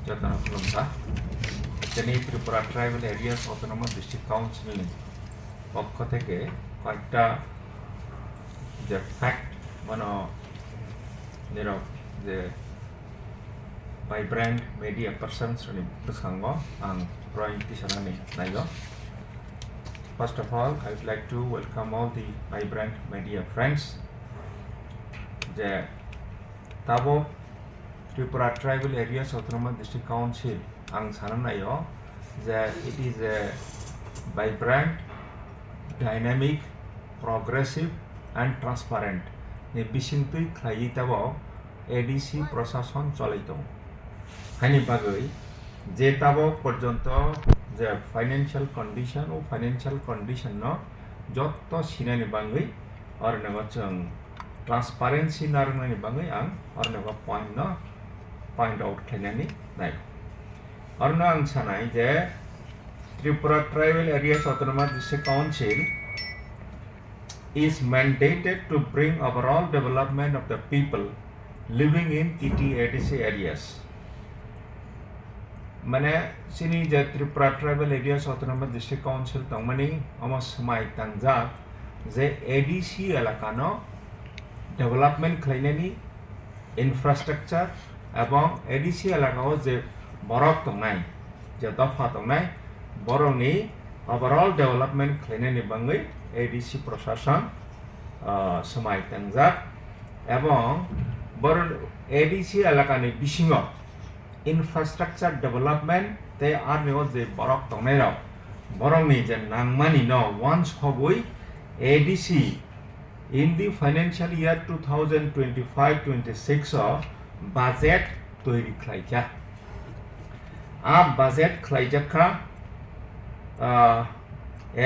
যতনা খুলুমকা যেনি Tripura tribal areas autonomous district council পক্ষ থেকে কয়েকটা যে ফ্যাক্ট মানে যেরকম যে vibrant media persons ni bwskango ang drawing tisarani naigo. First of all, I would like to welcome all the vibrant media friends. Je tabo Tripura Tribal Areas Autonomous District Council ang sananayo je it is a vibrant, dynamic, progressive and transparent. Ni bisingtui khlai tabo ADC প্রশাসন চলিত হানি বাগৈ যে তাবো পর্যন্ত যে financial condition ও financial condition ন যত সিনানি বাগৈ আর নগ जों ট্রান্সপারেন্সি নারনানি বাগৈ आं আর নগ পয়েন্ট আউট খাইनानै नाय আর ন आं सानाय जे Tripura tribal areas autonomous district council is mandated to bring overall development of the people living in TTAADC areas. Mane sini je Tripura Tribal Areas Autonomous District Council tongmani amos samai tangjak je ADC elakano development khlainani infrastructure ebong ADC elakao je borok tongnai je dofa tongnai boroni overall development khlainani bangai ADC প্রশাসন samai tangjak ebong বরং ADC এলাকানি বিশিঙ infrastructure development তে আর নেও যে বরক তংনাইরাও বরংনি যে নাংমানি ন once হবই ADC in the financial year 2025-26 budget তৈরি খাইকা আ budget খাইজাখা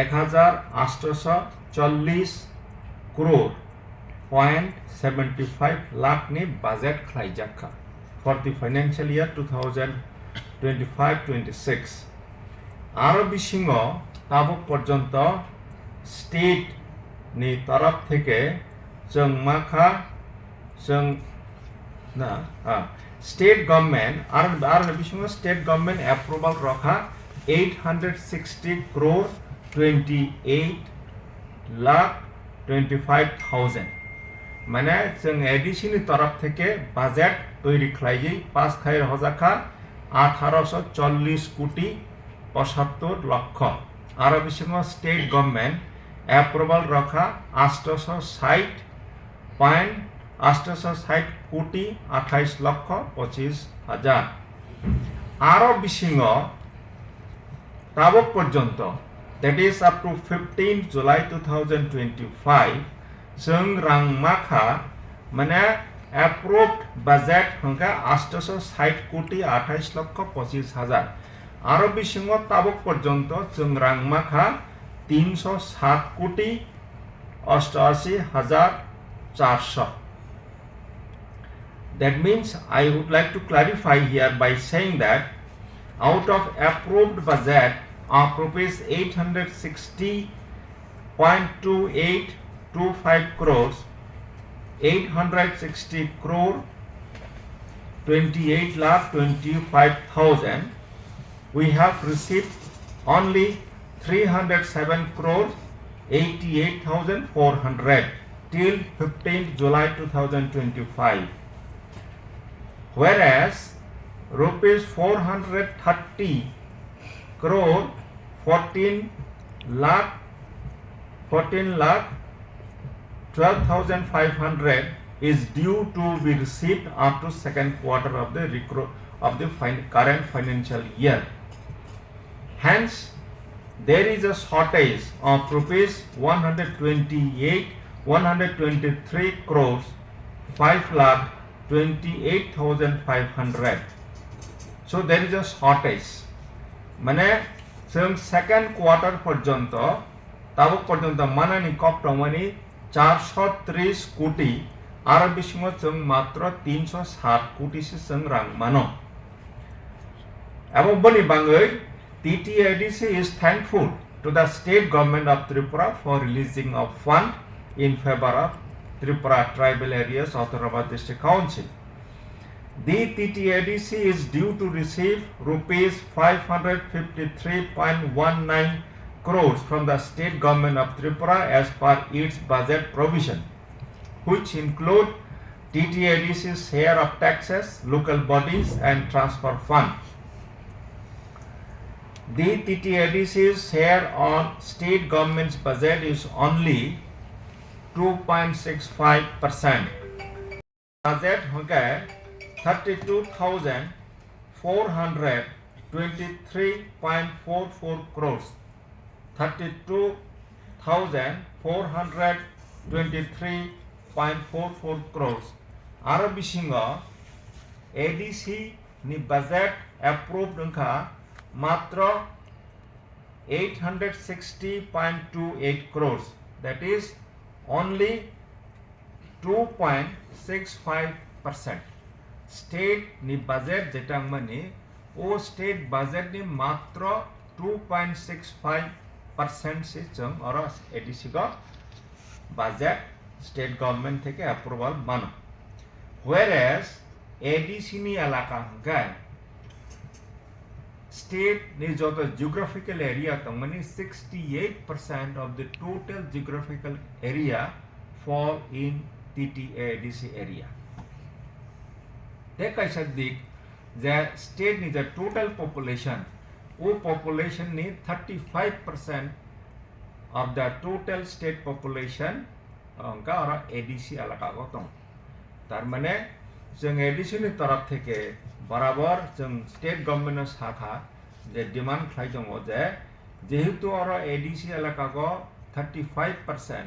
1840 crore 0.75 lakh ni budget khlaijakha for the financial year 2025-26 aro bisingo tabok porjonto state ni taraf theke जों makha जों na state government aro bisingo state government approval rakha 860 crore 28 lakh 25,000 মানে जों ADC नि तरफ থেকে budget তৈরি খাইজি pass খাই হজাখা 1840 কোটি 75 লক্ষ আর বিসিম স্টেট গভর্নমেন্ট অ্যাপ্রুভাল রাখা 860 কোটি 28 লক্ষ 25 হাজার আর বিসিম তাবক পর্যন্ত that is up to 15 July 2025 जों रां माखा माने approved budget हंका 860 कोटी 28 लक्ष 25 हजार आरो बिसिंग ताबक पर्यंत जों रां माखा 307 कोटी 88 हजार 400 That means I would like to clarify here by saying that out of approved budget of rupees 860.2825 crores 860 crore 28 lakh 25,000 we have received only 307 crores 88,400 till 15th July 2025 whereas rupees 430 crore 14 lakh 12,500 is due to be received up to second quarter of the current financial year. Hence, there is a shortage of rupees 123 crores 5,28,500. So there is a shortage. মানে जों second quarter पर्यंत ताबक पर्यंत मानानि कप्टमानि 430 कोटी आरो बिसिङाव जों मात्र 307 कोटीसो जों रां मानो एबं बनि बाङै TTAADC is thankful to the state government of Tripura for releasing of fund in favor of Tripura Tribal Areas Autonomous District Council The TTAADC is due to receive rupees 553.19 crores from the state government of Tripura as per its budget provision, which include TTAADC's share of taxes, local bodies and transfer fund. The TTAADC's share on state government's budget is only 2.65%. Budget होगा 32,423.44 crores. 32,423.44 crores. Ara bisingo ADC ni budget approved nka matra 860.28 crores. That is only 2.65%. State ni budget jeta mani o state budget ni matra 2.65% से जों और ADC का budget state government থেকে approval मानो. Whereas ADC ni Alka होगा state ni जो तो geographical area तो money 68% of the total geographical area fall in TTAADC area. देखा इस दिक जे state ni जे total population वो population ni 35% of the total state population उनका और ADC अलगा को तो तारमने जों ADC नि तरफ थे के बराबर जों state government साखा जे demand खाई जों वो जे जेहितु और ADC अलगा को 35%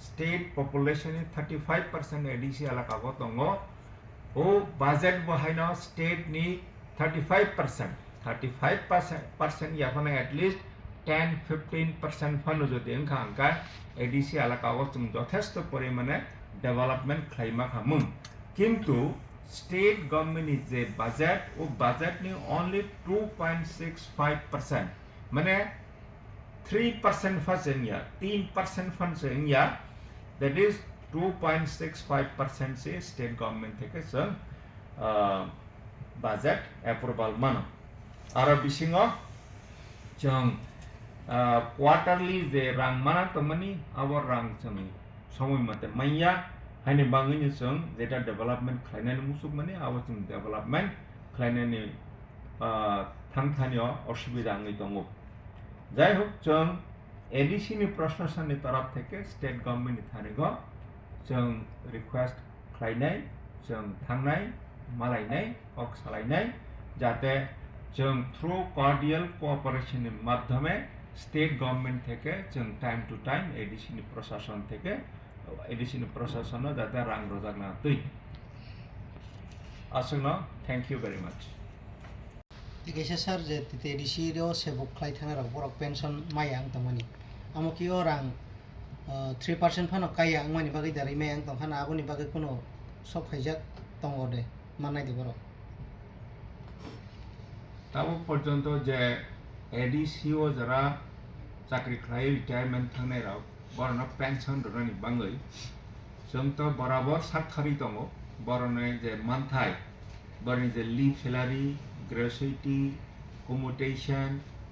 state population ni 35% ADC अलगा को तो वो budget वो है ना state ni 35% या फने at least 10-15% फन जो दें खांगा ADC अलगा को तुम जोथेस्ट परिमाणे development claim खामुं किंतु state government is a budget वो budget ni only 2.65% मने 3% फंसें या 3% फंसें या that is 2.65% से state government थे के संग budget approval मानो आरा बिसिंगो जों quarterly जे rang mana temani awal rang semi samui mate maya hani bangunnya जों जेटा development खालायनानै मुसुक माने awal जों development खालायनानै थांथानियाव असुबिदा आङै दङ जाय होक जों ADC नि प्रशासननि तरफ থেকে state government नि थानेगो जों request खालायनाय जों थांनाय मालायनाय अक सालायनाय जाहाथे जों through cordial cooperation नि माध्यमे state government থেকে जों time to time ADC नि प्रशासन থেকে ADC नि प्रशासन जाहाथे रां रोजागना दै आसनो thank you very much Tiga sar je TTAADC rio sebuk klai thana rak borok pension mayang tamani amo ki orang 3% phano kaya angmani bagai dari mayang tong khana aboni bagai kuno sob khaijak tongo de manai de borok তাও পর্যন্ত যে ADCO যারা চাকরি খাই retirement थांनायराव बरनो pension रनि बाङै जों तो बराबर सातखारि दङ बरनो जे मानथाय बरनि जे लिव सैलारि ग्रेजुइटी कम्युटेशन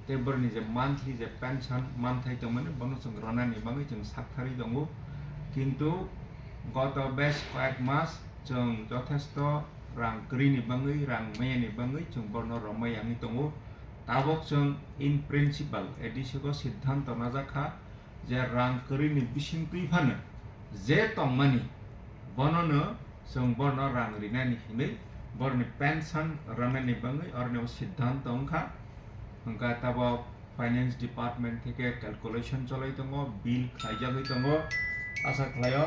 ते बरनि जे मान्थलि जे पेंशन मानथाय दंमोन बनो जों रनानि बाङै जों सातखारि दङ किन्तु गत बेस कয়েক मास जों যথেষ্ট रां करिनि बाङै रां मैयानि बाङै जों बरनो रमायानि दङ ताबक जों इन प्रिन्सिपल ADC को सिद्धांत नाजाखा जे रां करिनि बिसिं फैफानो जे तंमानि बननो जों बरनो रां रिनानि हिनै बरनि पेंशन रनानि बाङै अरनो सिद्धांत अंखा अंका ताबक फाइनेंस डिपार्टमेंट থেকে ক্যালকুলেশন চলাই दङ बिल खायजागै दङ आसा खालायो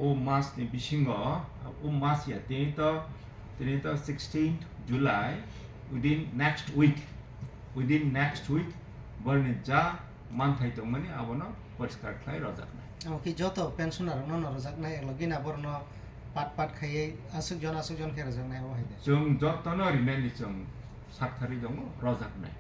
ओ मासनि बिसिङो ओ मास या তিনি তো 16th July within next week बरनि जा मानथाय दंमानि आबनो परिष्कार खाय रजाकनाय amo ki joto pensioner no no rojaknai logina borno pat khayai asuk jon khe rojaknai o haide जों जतनो रिनानि जों सातखारि दङ रजाकनाय